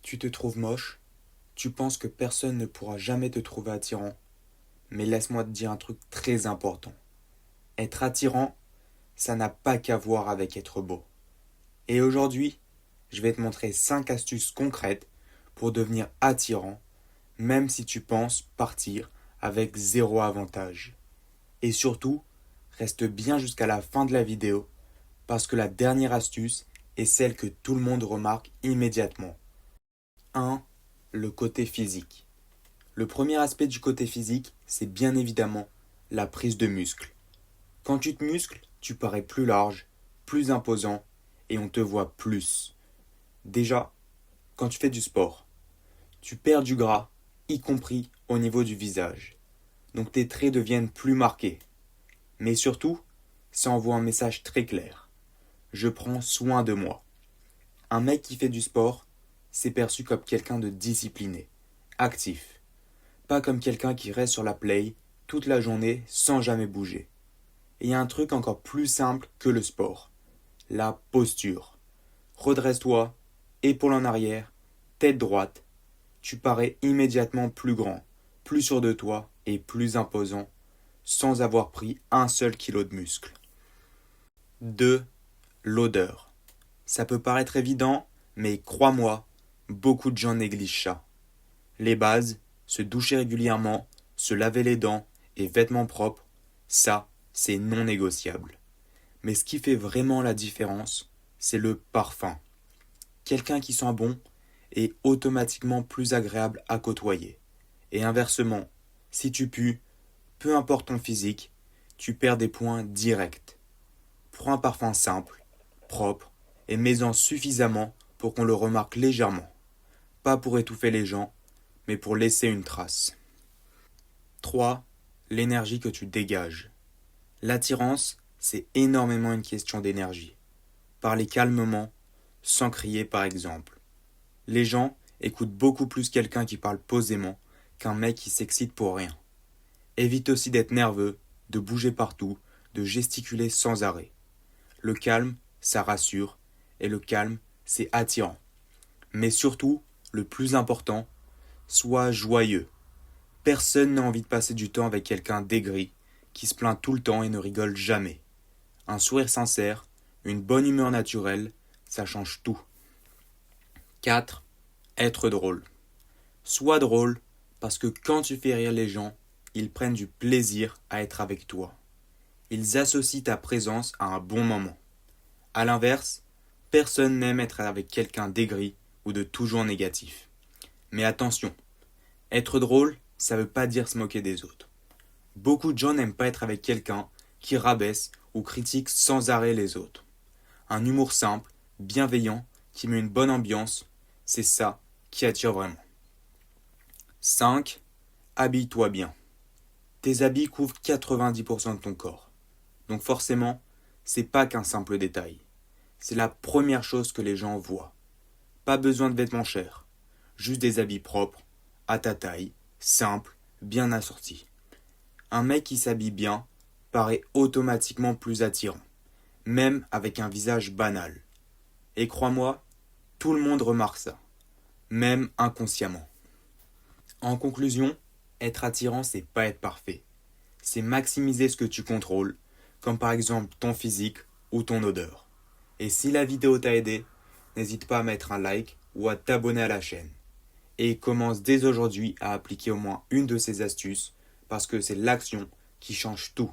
Tu te trouves moche, tu penses que personne ne pourra jamais te trouver attirant, mais laisse-moi te dire un truc très important. Être attirant, ça n'a pas qu'à voir avec être beau. Et aujourd'hui, je vais te montrer 5 astuces concrètes pour devenir attirant, même si tu penses partir avec zéro avantage. Et surtout, reste bien jusqu'à la fin de la vidéo, parce que la dernière astuce est celle que tout le monde remarque immédiatement. 1. Le côté physique. Le premier aspect du côté physique, c'est bien évidemment la prise de muscle. Quand tu te muscles, tu parais plus large, plus imposant et on te voit plus. Déjà, quand tu fais du sport, tu perds du gras, y compris au niveau du visage. Donc tes traits deviennent plus marqués. Mais surtout, ça envoie un message très clair. Je prends soin de moi. Un mec qui fait du sport, c'est perçu comme quelqu'un de discipliné, actif. Pas comme quelqu'un qui reste sur la play toute la journée sans jamais bouger. Et il y a un truc encore plus simple que le sport. La posture. Redresse-toi, épaules en arrière, tête droite. Tu parais immédiatement plus grand, plus sûr de toi et plus imposant, sans avoir pris un seul kilo de muscle. 2. L'odeur. Ça peut paraître évident, mais crois-moi, beaucoup de gens négligent ça. Les bases, se doucher régulièrement, se laver les dents et vêtements propres, ça, c'est non négociable. Mais ce qui fait vraiment la différence, c'est le parfum. Quelqu'un qui sent bon est automatiquement plus agréable à côtoyer. Et inversement, si tu pues, peu importe ton physique, tu perds des points directs. Prends un parfum simple, propre, et mets-en suffisamment pour qu'on le remarque légèrement. Pas pour étouffer les gens, mais pour laisser une trace. 3. L'énergie que tu dégages. L'attirance, c'est énormément une question d'énergie. Parler calmement, sans crier par exemple. Les gens écoutent beaucoup plus quelqu'un qui parle posément qu'un mec qui s'excite pour rien. Évite aussi d'être nerveux, de bouger partout, de gesticuler sans arrêt. Le calme, ça rassure, et le calme, c'est attirant. Mais surtout, le plus important, sois joyeux. Personne n'a envie de passer du temps avec quelqu'un d'aigri, qui se plaint tout le temps et ne rigole jamais. Un sourire sincère, une bonne humeur naturelle, ça change tout. 4. Être drôle. Sois drôle, parce que quand tu fais rire les gens, ils prennent du plaisir à être avec toi. Ils associent ta présence à un bon moment. A l'inverse, personne n'aime être avec quelqu'un d'aigri ou de toujours négatif. Mais attention, être drôle, ça veut pas dire se moquer des autres. Beaucoup de gens n'aiment pas être avec quelqu'un qui rabaisse ou critique sans arrêt les autres. Un humour simple, bienveillant, qui met une bonne ambiance, c'est ça qui attire vraiment. 5. Habille-toi bien. Tes habits couvrent 90% de ton corps. Donc forcément, c'est pas qu'un simple détail. C'est la première chose que les gens voient. Pas besoin de vêtements chers. Juste des habits propres, à ta taille, simples, bien assortis. Un mec qui s'habille bien paraît automatiquement plus attirant, même avec un visage banal. Et crois-moi, tout le monde remarque ça, même inconsciemment. En conclusion, être attirant, c'est pas être parfait. C'est maximiser ce que tu contrôles, comme par exemple ton physique ou ton odeur. Et si la vidéo t'a aidé, n'hésite pas à mettre un like ou à t'abonner à la chaîne. Et commence dès aujourd'hui à appliquer au moins une de ces astuces, parce que c'est l'action qui change tout.